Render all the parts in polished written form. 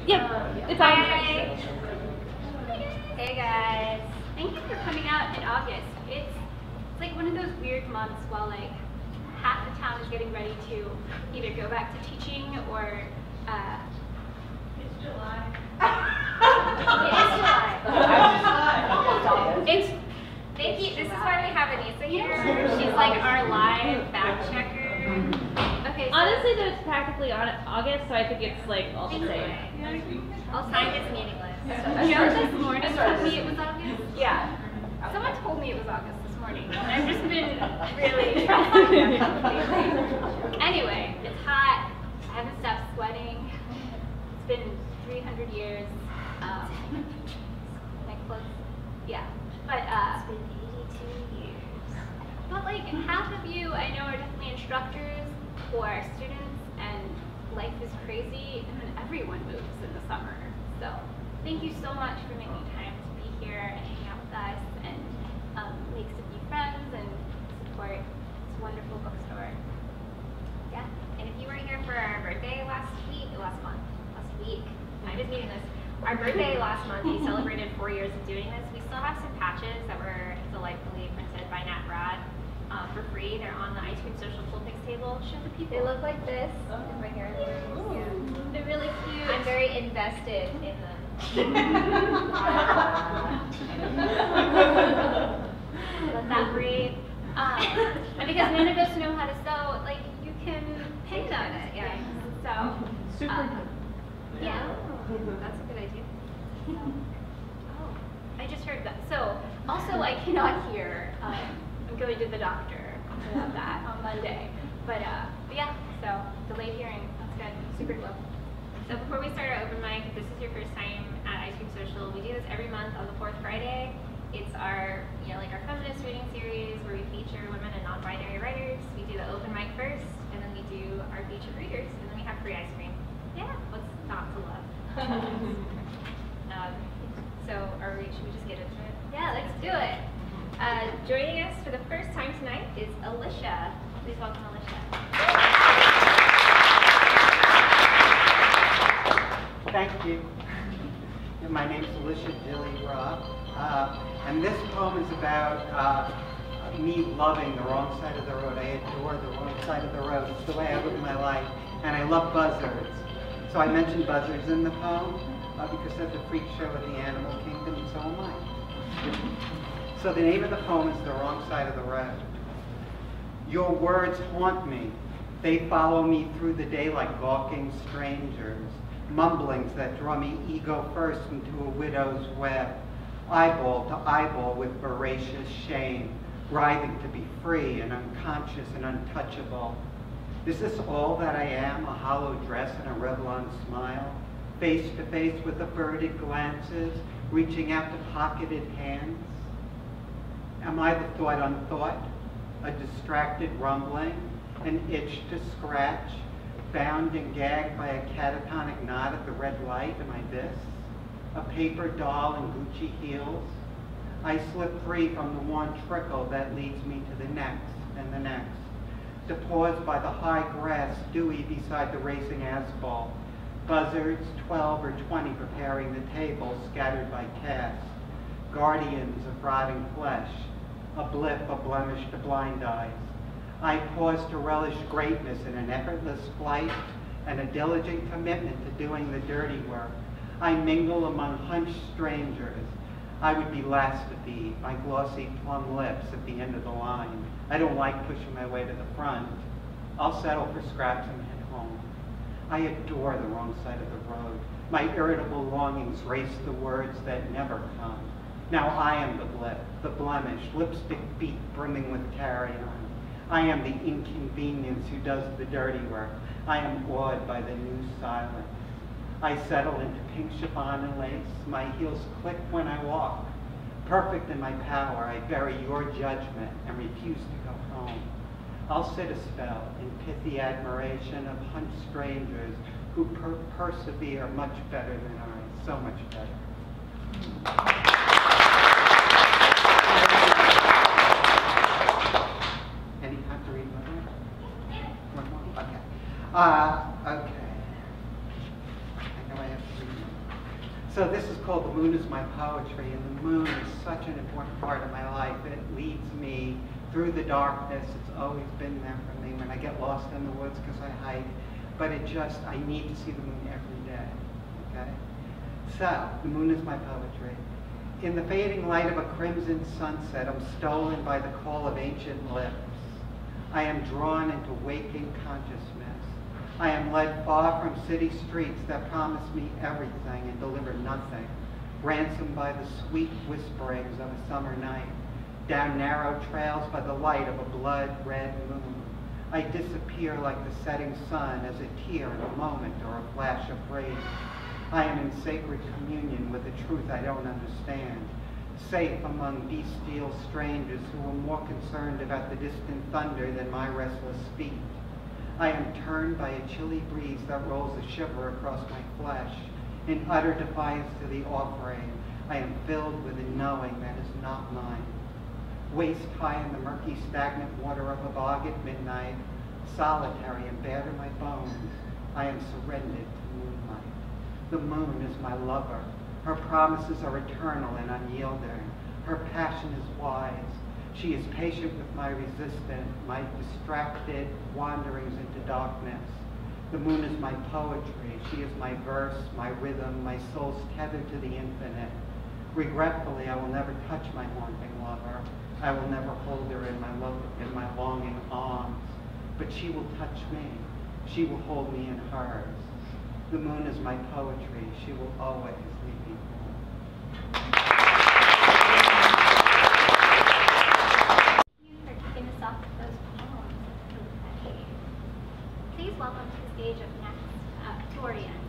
Yeah, it's on. Hey guys. Thank you for coming out in August. It's like one of those weird months while like half the town is getting ready to either go back to teaching or It's July. It is July. It's thank you. This is why we have Aneesa here. She's like our live fact checker. Okay. So Honestly, though, it's practically on August, so I think it's like all the same. I'll sign this meaningless. Joe this morning told me it was August. Yeah. Someone told me it was August this morning, and I've just been really Anyway, it's hot. I haven't stopped sweating. It's been 300 years. My clothes, yeah. But it's been 82 years. But like half of you I know are definitely instructors or students, and life is crazy, and then everyone moves in the summer. So thank you so much for making time to be here and hang out with us and make some new friends and support this wonderful bookstore. Yeah, and if you were here for our birthday last week, I was meeting this. Our birthday last month, we celebrated 4 years of doing this. We still have some patches that were delightfully printed by Nat Rod for free. They're on the Ice Cream Social Cool Picks table. Show the people. They look like this. If my hair is Yeah. They're really cute. I'm very invested in them. Let that breathe. And because none of us know how to sew, like you can pin on it. Yeah. So. Super. Yeah. That's a good idea. Oh, I just heard that. So, also, I cannot hear. I'm going to the doctor about that on Monday. But yeah, so delayed hearing. That's good. Super cool. So before we start our open mic, if this is your first time at Ice Cream Social, we do this every month on the fourth Friday. It's our, like our feminist reading series where we feature women and non-binary writers. We do the open mic first, and then we do our featured readers, and then we have free ice cream. Yeah, what's not to love? So should we just get into it? Yeah, let's do it. Joining us for the first time tonight is Alisha. Please welcome Alisha. Thank you. My name is Alisha Roff, and this poem is about me loving the wrong side of the road. I adore the wrong side of the road. It's the way I live my life, and I love buzzards. So I mentioned buzzards in the poem because that's a freak show of the animal kingdom, and so am I. So the name of the poem is The Wrong Side of the Road. Your words haunt me. They follow me through the day like gawking strangers, mumblings that draw me ego first into a widow's web, eyeball to eyeball with voracious shame, writhing to be free and unconscious and untouchable. Is this all that I am, a hollow dress and a Revlon smile, face to face with averted glances, reaching out to pocketed hands? Am I the thought unthought, a distracted rumbling, an itch to scratch, bound and gagged by a catatonic knot at the red light? Am I this? A paper doll in Gucci heels? I slip free from the worn trickle that leads me to the next and the next, to pause by the high grass dewy beside the racing asphalt, buzzards 12 or 20 preparing the table scattered by casts, guardians of rotting flesh, a blip, a blemish to blind eyes. I pause to relish greatness in an effortless flight and a diligent commitment to doing the dirty work. I mingle among hunched strangers. I would be last to feed, my glossy plum lips at the end of the line. I don't like pushing my way to the front. I'll settle for scraps and head home. I adore the wrong side of the road. My irritable longings race the words that never come. Now I am the blip, the blemish, lipstick beak brimming with carry-on. I am the inconvenience who does the dirty work. I am awed by the new silence. I settle into pink chiffon and lace. My heels click when I walk. Perfect in my power, I bury your judgment and refuse to go home. I'll sit a spell in pithy admiration of hunched strangers who persevere much better than I, so much better. Any time to read one more? One more? Okay. Okay. I know I have to read So this is called The Moon is My Poetry, and the moon is such an important part of my life. It leads me through the darkness. It's always been there for me when I get lost in the woods because I hike. But I need to see the moon every day, okay? So, the moon is my poetry. In the fading light of a crimson sunset, I'm stolen by the call of ancient lips. I am drawn into waking consciousness. I am led far from city streets that promise me everything and deliver nothing, ransomed by the sweet whisperings of a summer night, down narrow trails by the light of a blood-red moon. I disappear like the setting sun as a tear in a moment or a flash of rage. I am in sacred communion with a truth I don't understand, safe among bestial strangers who are more concerned about the distant thunder than my restless feet. I am turned by a chilly breeze that rolls a shiver across my flesh. In utter defiance to the offering, I am filled with a knowing that is not mine. Waist high in the murky, stagnant water of a bog at midnight, solitary and bare to my bones, I am surrendered to moonlight. The moon is my lover. Her promises are eternal and unyielding. Her passion is wise. She is patient with my resistance, my distracted wanderings into darkness. The moon is my poetry. She is my verse, my rhythm, my soul's tethered to the infinite. Regretfully, I will never touch my haunting lover. I will never hold her in my longing arms. But she will touch me. She will hold me in hers. The moon is my poetry. She will always lead me home. Please welcome to the stage up next, Dorienne.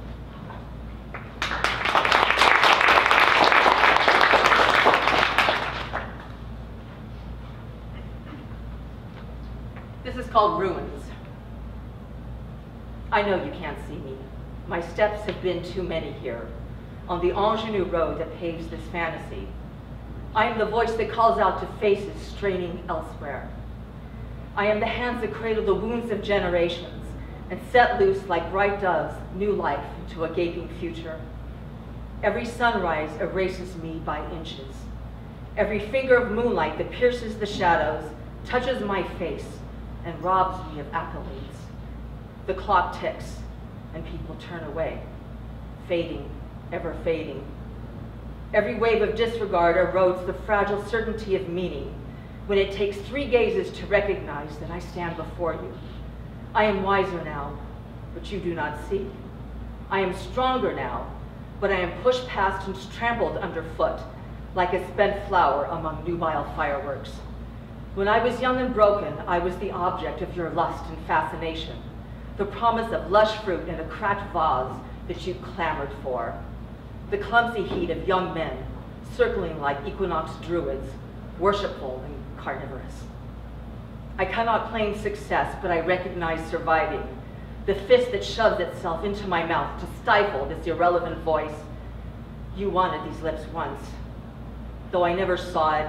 This is called Ruins. I know you can't see me. My steps have been too many here, on the ingenue road that paves this fantasy. I am the voice that calls out to faces straining elsewhere. I am the hands that cradle the wounds of generations and set loose like bright doves new life into a gaping future. Every sunrise erases me by inches. Every finger of moonlight that pierces the shadows touches my face and robs me of accolades. The clock ticks and people turn away, fading, ever fading. Every wave of disregard erodes the fragile certainty of meaning when it takes 3 gazes to recognize that I stand before you. I am wiser now, but you do not see. I am stronger now, but I am pushed past and trampled underfoot like a spent flower among nubile fireworks. When I was young and broken, I was the object of your lust and fascination, the promise of lush fruit in a cracked vase that you clamored for, the clumsy heat of young men circling like equinox druids, worshipful and carnivorous. I cannot claim success, but I recognize surviving, the fist that shoves itself into my mouth to stifle this irrelevant voice. You wanted these lips once. Though I never saw it,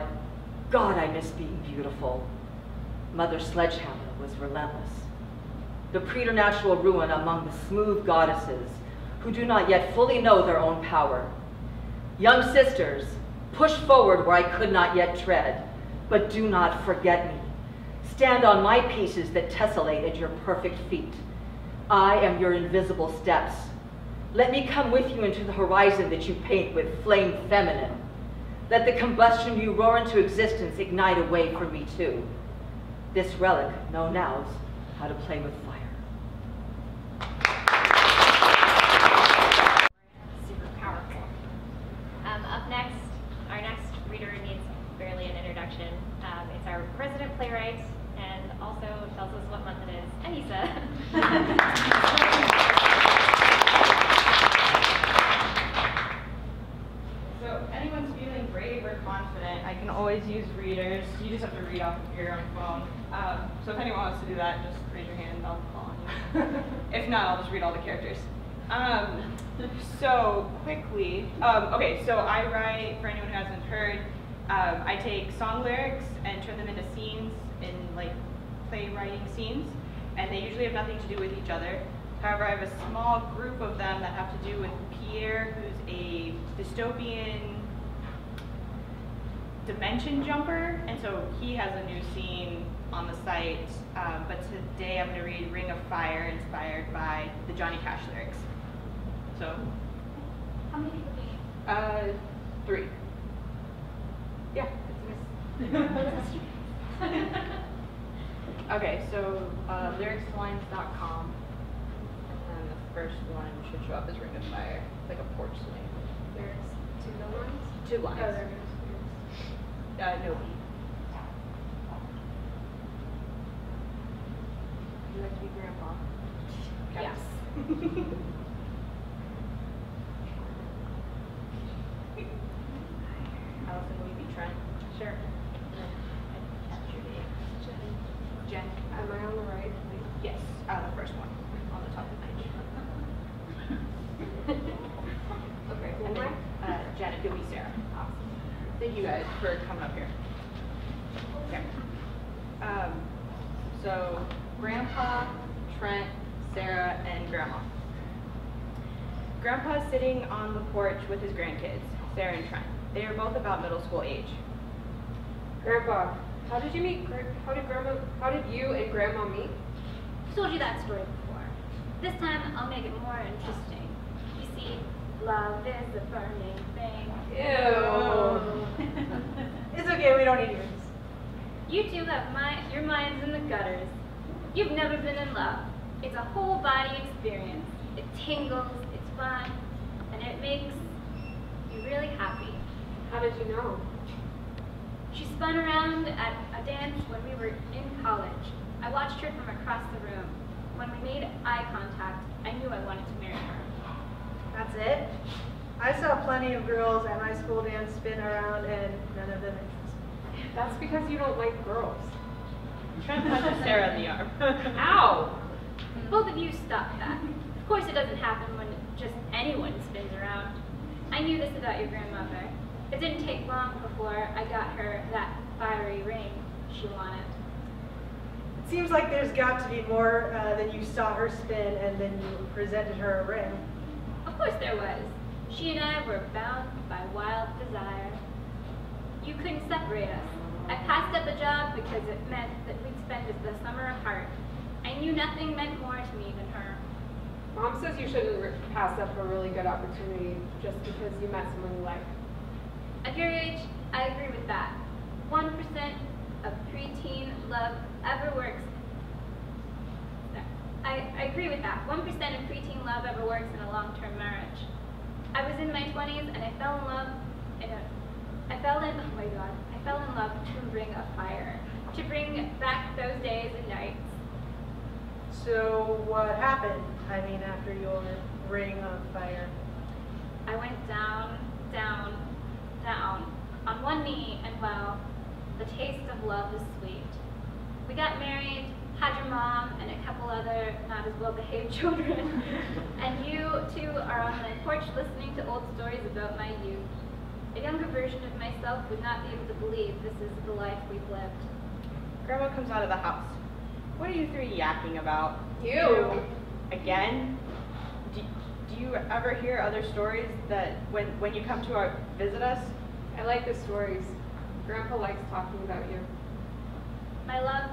God, I miss being beautiful. Mother Sledgehammer was relentless. The preternatural ruin among the smooth goddesses who do not yet fully know their own power. Young sisters, push forward where I could not yet tread, but do not forget me. Stand on my pieces that tessellate at your perfect feet. I am your invisible steps. Let me come with you into the horizon that you paint with flame feminine. Let the combustion you roar into existence ignite a way for me too. This relic knows now how to play with fire. Super powerful. Up next, our next reader needs barely an introduction. It's our resident playwright and also tells us what month it is, Aneesa. So anyone's feeling brave or confident, I can always use readers. You just have to read off of your own phone. So if anyone wants to do that, just raise your hand, I'll call on you. If not, I'll just read all the characters. So quickly, okay, so I write, for anyone who hasn't heard, I take song lyrics and turn them into scenes in like playwriting scenes, and they usually have nothing to do with each other. However, I have a small group of them that have to do with Pierre, who's a dystopian dimension jumper, and so he has a new scene on the site. But today I'm going to read Ring of Fire, inspired by the Johnny Cash lyrics. So, How many people do you need? 3. Yeah. Okay, so lyricslines.com, and then the first one should show up as Ring of Fire, like a porch swing. There's 2 no lines? 2 lines. Oh, there it is. No beat. Would you like to be grandpa? Yes. Allyson, will you be Trent? Sure. That's your name. Jen. Am I on the right? Yes, the first one on the top of the page. Okay, And then Janet, you'll be Sarah. Thank you guys for coming up here. Okay. So Grandpa, Trent, Sarah, and Grandma. Grandpa's sitting on the porch with his grandkids, Sarah and Trent. They are both about middle school age. Grandpa, how did you meet? How did you and Grandma meet? I've told you that story before. This time, I'll make it more interesting. You see, love is a burning thing. Ew. It's okay, we don't need yours. You two have your minds in the gutters. You've never been in love. It's a whole body experience. It tingles, it's fun, and it makes you really happy. How did you know? She spun around at a dance when we were in college. I watched her from across the room. When we made eye contact, I knew I wanted to marry her. That's it? I saw plenty of girls at my school dance spin around and none of them interested. That's because you don't like girls. Trent punches Sarah in the arm. Ow! Both of you stop that. Of course it doesn't happen when just anyone spins around. I knew this about your grandmother. It didn't take long before I got her that fiery ring she wanted. It seems like there's got to be more than you saw her spin and then you presented her a ring. Of course there was. She and I were bound by wild desire. You couldn't separate us. I passed up a job because it meant that we'd spend the summer apart. I knew nothing meant more to me than her. Mom says you shouldn't pass up a really good opportunity just because you met someone you like. At your age, I agree with that. 1% of preteen love ever works. I agree with that. 1% of preteen love ever works in a long-term marriage. I was in my 20s and I fell in love to Ring of Fire, to bring back those days and nights. So what happened? I mean, after your ring of fire? I went down, down, down, on one knee, and well, the taste of love is sweet. We got married, had your mom and a couple other not as well-behaved children, and you two are on my porch listening to old stories about my youth. A younger version of myself would not be able to believe this is the life we've lived. Grandma comes out of the house. What are you 3 yakking about? You! Again? Do you ever hear other stories that when you come to visit us? I like the stories. Grandpa likes talking about you. My love,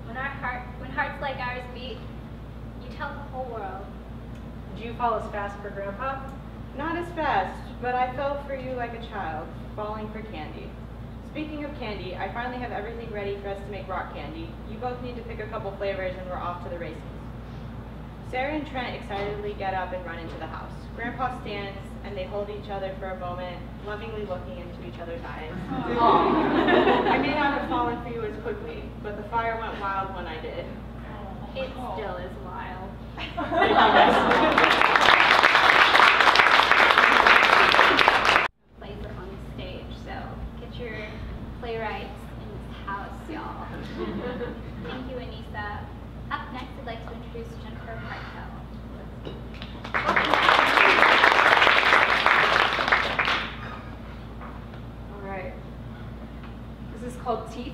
when hearts like ours beat, you tell the whole world. Did you fall as fast for Grandpa? Not as fast, but I fell for you like a child, falling for candy. Speaking of candy, I finally have everything ready for us to make rock candy. You both need to pick a couple flavors and we're off to the races. Sarah and Trent excitedly get up and run into the house. Grandpa stands and they hold each other for a moment, lovingly looking into each other's eyes. I may not have fallen for you as quickly, but the fire went wild when I did. It still is wild. Plays up on the stage, so get your playwrights in this house, y'all. Thank you, Aneesa. Up next, I'd like to introduce Jennifer Parkhill. All right. This is called Teeth.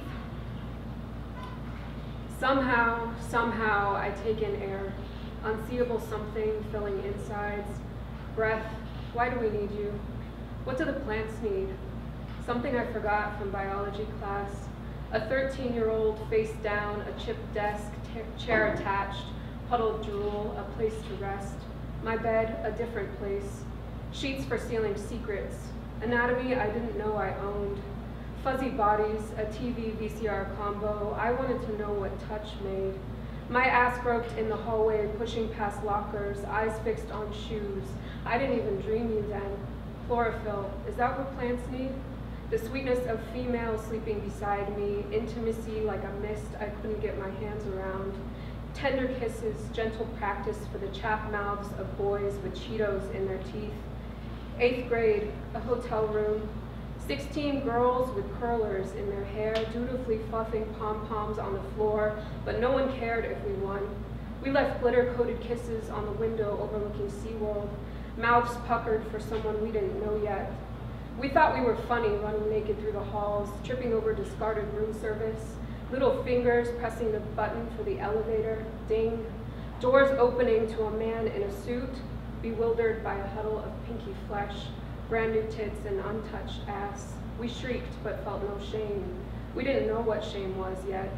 Somehow, I take in air, unseen unseeable something filling insides. Breath, why do we need you? What do the plants need? Something I forgot from biology class. A 13-year-old face down, a chipped desk, chair attached, puddled drool, a place to rest. My bed, a different place. Sheets for sealing secrets. Anatomy I didn't know I owned. Fuzzy bodies, a TV VCR combo. I wanted to know what touch made. My ass groped in the hallway, pushing past lockers, eyes fixed on shoes. I didn't even dream you then. Chlorophyll, is that what plants need? The sweetness of female sleeping beside me, intimacy like a mist I couldn't get my hands around. Tender kisses, gentle practice for the chapped mouths of boys with Cheetos in their teeth. 8th grade, a hotel room. 16 girls with curlers in their hair, dutifully fluffing pom-poms on the floor, but no one cared if we won. We left glitter-coated kisses on the window overlooking SeaWorld, mouths puckered for someone we didn't know yet. We thought we were funny running naked through the halls, tripping over discarded room service, little fingers pressing the button for the elevator, ding, doors opening to a man in a suit, bewildered by a huddle of pinky flesh, brand new tits and untouched ass. We shrieked but felt no shame. We didn't know what shame was yet.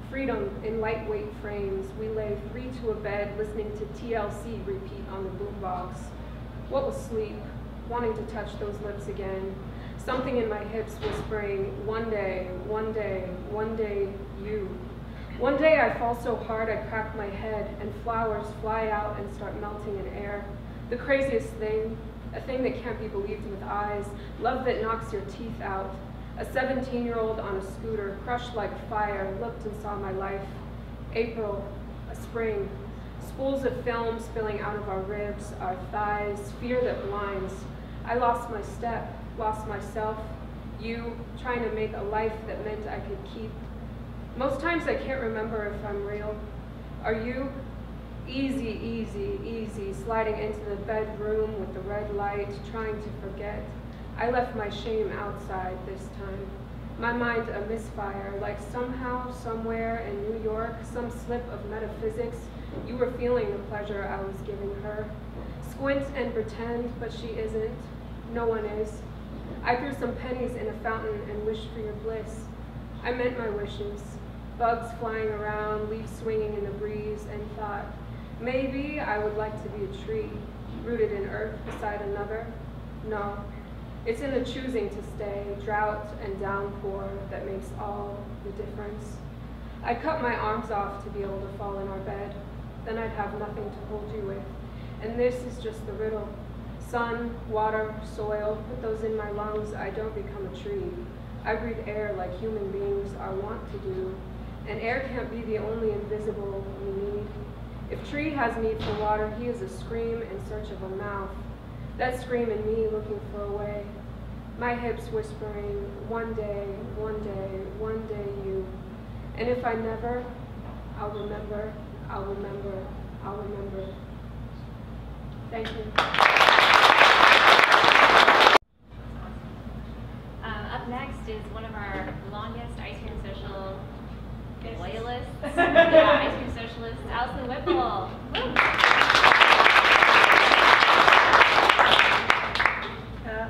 Freedom in lightweight frames. We lay 3 to a bed listening to TLC repeat on the boombox. What was sleep? Wanting to touch those lips again. Something in my hips whispering, one day, one day, one day, you. One day I fall so hard I crack my head and flowers fly out and start melting in air. The craziest thing, a thing that can't be believed with eyes, love that knocks your teeth out. A 17-year-old on a scooter, crushed like fire, looked and saw my life. April, a spring, spools of film spilling out of our ribs, our thighs, fear that blinds. I lost my step, lost myself, you, trying to make a life that meant I could keep. Most times I can't remember if I'm real. Are you? Easy, easy, easy, sliding into the bedroom with the red light, trying to forget. I left my shame outside this time. My mind a misfire, like somehow, somewhere in New York, some slip of metaphysics, you were feeling the pleasure I was giving her. Squint and pretend, but she isn't. No one is. I threw some pennies in a fountain and wished for your bliss. I meant my wishes. Bugs flying around, leaves swinging in the breeze, and thought, maybe I would like to be a tree, rooted in earth beside another. No, it's in the choosing to stay, drought and downpour, that makes all the difference. I cut my arms off to be able to fall in our bed. Then I'd have nothing to hold you with. And this is just the riddle. Sun, water, soil, put those in my lungs, I don't become a tree. I breathe air like human beings are wont to do. And air can't be the only invisible we need. If tree has need for water, he is a scream in search of a mouth. That scream in me looking for a way. My hips whispering, one day, one day, one day you. And if I never, I'll remember, I'll remember, I'll remember. Thank you. Up next is one of our longest ice cream social loyalists. Yeah, ice cream socialists, Allyson Whipple.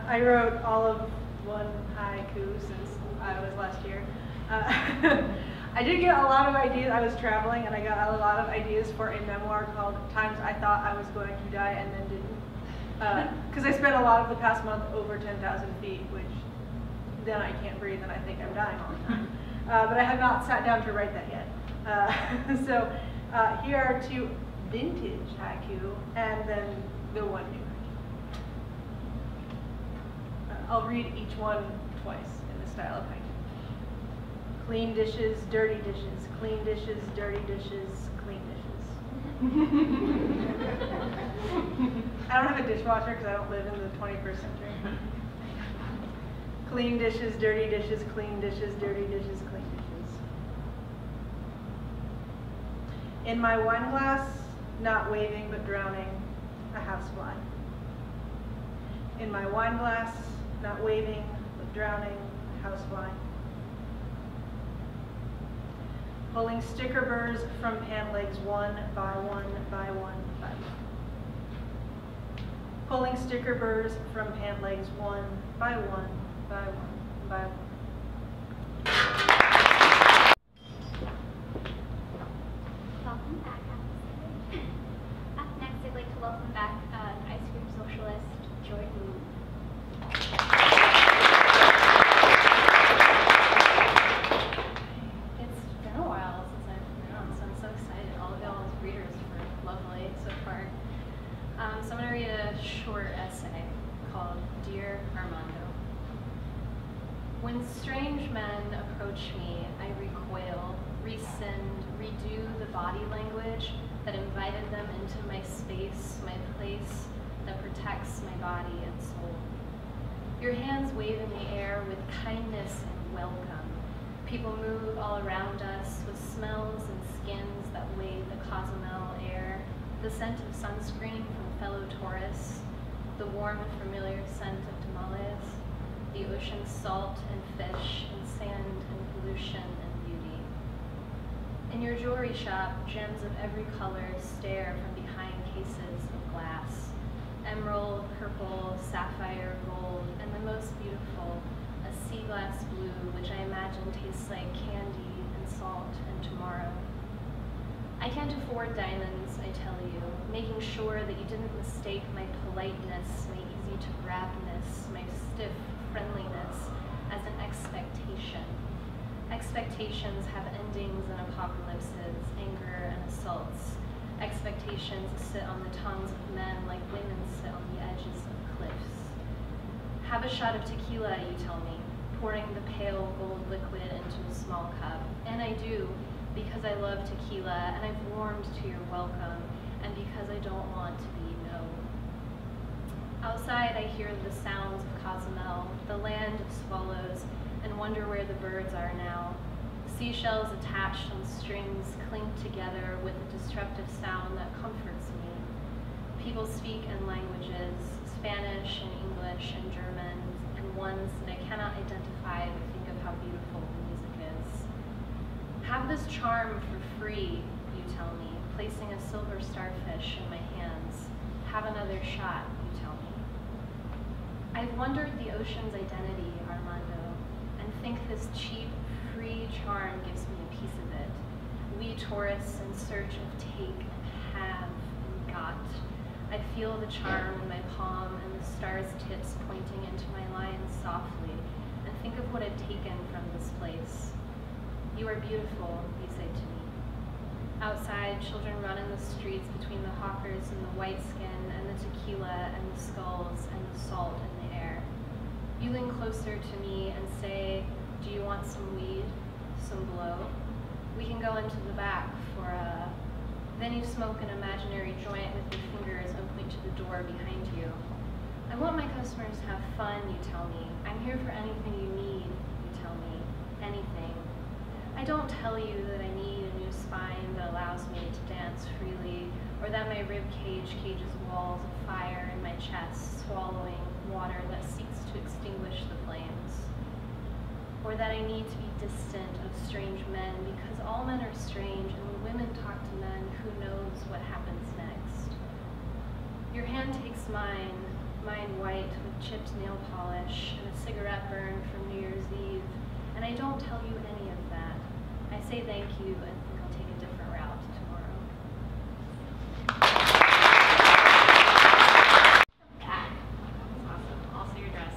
I wrote all of one haiku since I was last year. I did get a lot of ideas. I was traveling and I got a lot of ideas for a memoir called Times I Thought I Was Going to Die and Then Didn't. Because I spent a lot of the past month over 10,000 feet, which then I can't breathe and I think I'm dying all the time. But I have not sat down to write that yet. So here are 2 vintage haiku and then the 1 new haiku. I'll read each one twice in the style of haiku. Clean dishes, dirty dishes, clean dishes, dirty dishes, clean dishes. I don't have a dishwasher because I don't live in the 21st century. Clean dishes, dirty dishes, clean dishes, dirty dishes, clean dishes. In my wine glass, not waving but drowning, a housefly. In my wine glass, not waving but drowning, a housefly. Pulling sticker burrs from pant legs one by one by one by one. Pulling sticker burrs from pant legs one by one by one by one. Welcome back, Allyson. Up next, I'd like to welcome back ice cream socialist, Jourdan. It's been a while since I've been on, so I'm so excited. All of y'all's readers were lovely so far. So I'm going to read a short essay called Dear Armando. When strange men approach me, I recoil, rescind, redo the body language that invited them into my space, my place that protects my body and soul. Your hands wave in the air with kindness and welcome. People move all around us with smells and skins that wave the Cozumel air, the scent of sunscreen from fellow tourists, the warm and familiar scent of tamales, the ocean's salt and fish and sand and pollution and beauty. In your jewelry shop, gems of every color stare from behind cases of glass. Emerald, purple, sapphire, gold, and the most beautiful, a sea glass blue, which I imagine tastes like candy and salt and tomorrow. I can't afford diamonds, I tell you, making sure that you didn't mistake my politeness, my easy-to-grabness, my stiff friendliness as an expectation. Expectations have endings and apocalypses, anger and assaults. Expectations sit on the tongues of men like women sit on the edges of cliffs. Have a shot of tequila, you tell me, pouring the pale gold liquid into a small cup. And I do, because I love tequila, and I've warmed to your welcome, and because I don't want to be known. Outside, I hear the sounds of Cozumel, the land of swallows, and wonder where the birds are now. Seashells attached on strings clink together with a disruptive sound that comforts me. People speak in languages, Spanish and English and German, and ones that I cannot identify but think of how beautiful the music is. Have this charm for free, you tell me, placing a silver starfish in my hands. Have another shot, you tell me. I've wondered the ocean's identity, Armando, and think this cheap, free charm gives me a piece of it. We tourists in search of take and have and got. I feel the charm in my palm and the star's tips pointing into my lines softly, and think of what I've taken from this place. You are beautiful, you say to me. Outside, children run in the streets between the hawkers and the white skin and the tequila and the skulls and the salt in the air. You lean closer to me and say, do you want some weed, some blow? We can go into the back for a... Then you smoke an imaginary joint with your fingers and point to the door behind you. I want my customers to have fun, you tell me. I'm here for anything you need, you tell me. Anything. I don't tell you that I need a new spine that allows me to dance freely, or that my rib cage cages walls of fire in my chest, swallowing water that seeks to extinguish the flames. Or that I need to be distant of strange men, because all men are strange, and when women talk to men, who knows what happens next. Your hand takes mine white with chipped nail polish and a cigarette burn from New Year's Eve, and I don't tell you any of that. I say thank you and think I'll take a different route tomorrow. Awesome. Also your dress.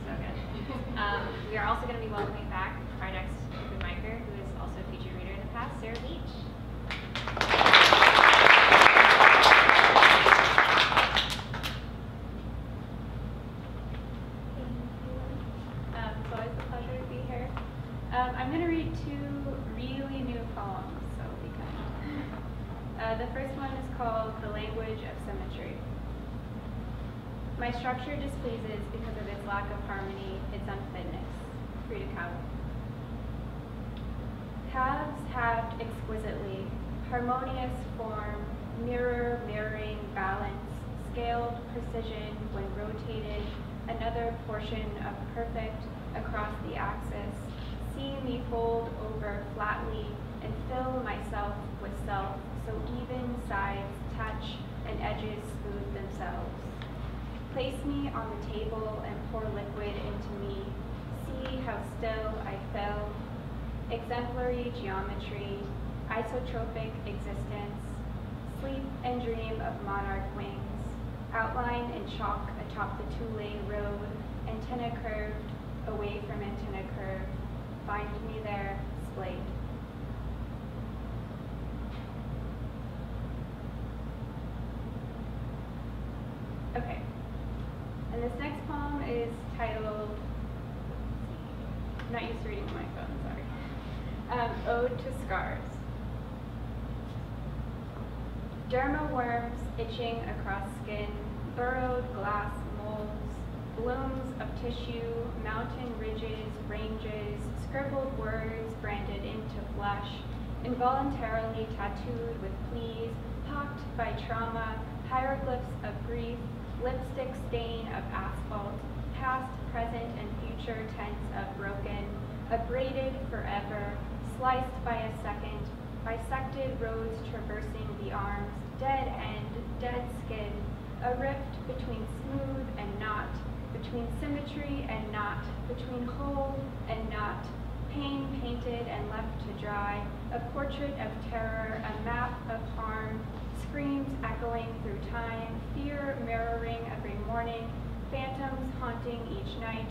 So good. We are also going to be welcoming back our next open micer, who is also a featured reader in the past, Sarah Beach. It's always a pleasure to be here. I'm going to read two really new poems, so be kind. The first one is called The Language of Symmetry. My structure displeases because of its lack of harmony, its unfitness. Free to count. Halves halved exquisitely, harmonious form, mirroring balance, scaled precision when rotated, another portion of perfect across the axis, seeing me fold over flatly, and fill myself with self, so even sides touch and edges smooth themselves. Place me on the table and pour liquid into me. See how still I fell. Exemplary geometry, isotropic existence. Sleep and dream of monarch wings. Outline in chalk atop the 2-lane road. Antenna curved, away from antenna curve. Find me there, splayed. Okay, and this next poem is titled, I'm not used to reading on my phone, sorry. Ode to Scars. Derma worms itching across skin, burrowed glass molds, blooms of tissue, mountain ridges, ranges, scribbled words branded into flesh, involuntarily tattooed with pleas, pocked by trauma, hieroglyphs of grief, lipstick stain of asphalt, past, present, and future tense of broken, abraded forever, sliced by a second, bisected roads traversing the arms, dead end, dead skin, a rift between smooth and not, between symmetry and not, between whole and not, pain painted and left to dry, a portrait of terror, a map of harm, screams echoing through time, fear mirroring every morning, phantoms haunting each night,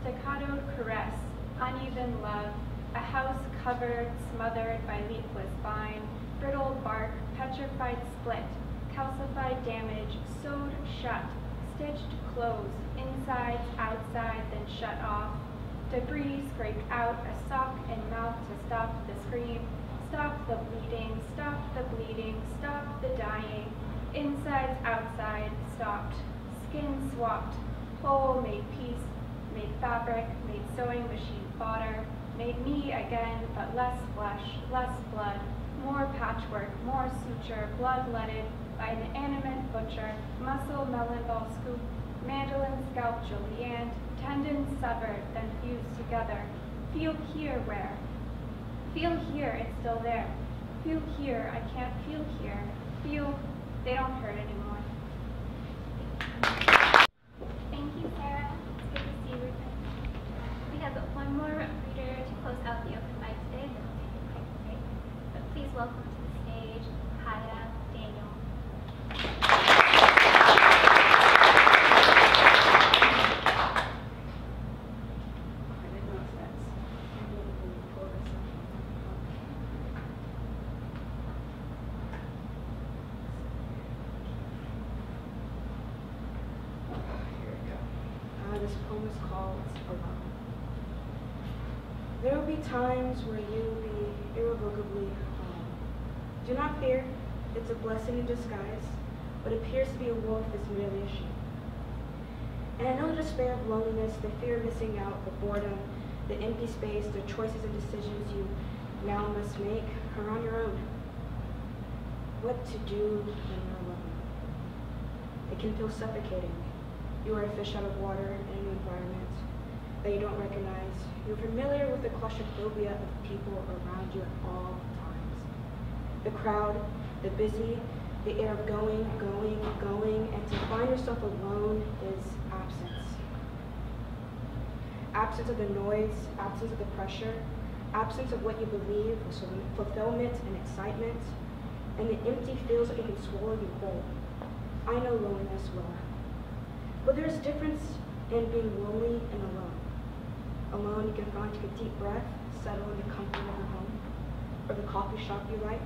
staccatoed caress, uneven love, a house covered, smothered by leafless vine, brittle bark, petrified split, calcified damage, sewed shut, stitched closed, insides, outside, then shut off, debris scraped out, a sock and mouth to stop the scream, stop the bleeding, stop the dying, insides, outside, stopped, skin swapped, whole made peace, made fabric, made sewing machine fodder, made me again, but less flesh, less blood, more patchwork, more suture, blood-letted by an animate butcher, muscle melon ball scoop, mandolin scalp julienne, tendons severed, then fused together. Feel here where? Feel here, it's still there. Feel here, I can't feel here. Feel, they don't hurt anymore. Thank you, Sarah. It's good to see you. We have one more reader to close out the open mic today, then we'll take a quick break. But please welcome to the stage, Kaia, Daniel. This poem is called Alone. There will be times where you will be irrevocably alone. Do not fear, it's a blessing in disguise. What appears to be a wolf is merely a sheep. And I know the despair of loneliness, the fear of missing out, the boredom, the empty space, the choices and decisions you now must make are on your own. What to do when you're alone? It can feel suffocating. You are a fish out of water in an environment that you don't recognize. You're familiar with the claustrophobia of people around you at all times. The crowd, the busy, the air of going, and to find yourself alone is absence. Absence of the noise, absence of the pressure, absence of what you believe was fulfillment and excitement, and the empty feels like it can swallow you whole. I know loneliness well. But there's a difference in being lonely and alone. Alone, you can finally take a deep breath, settle in the comfort of your home, or the coffee shop you like.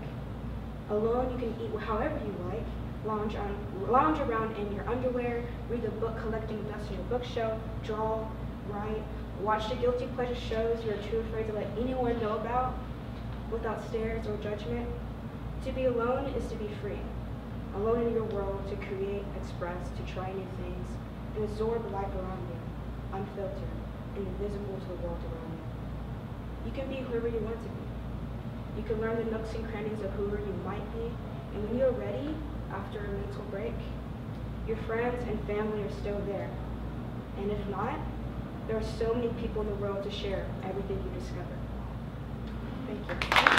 Alone, you can eat however you like, lounge around in your underwear, read the book collecting dust on your bookshelf, draw, write, watch the guilty pleasure shows you're too afraid to let anyone know about without stares or judgment. To be alone is to be free. Alone in your world, to create, express, to try new things, and absorb life around you, unfiltered and invisible to the world around you. You can be whoever you want to be. You can learn the nooks and crannies of whoever you might be, and when you're ready, after a mental break, your friends and family are still there. And if not, there are so many people in the world to share everything you discover. Thank you.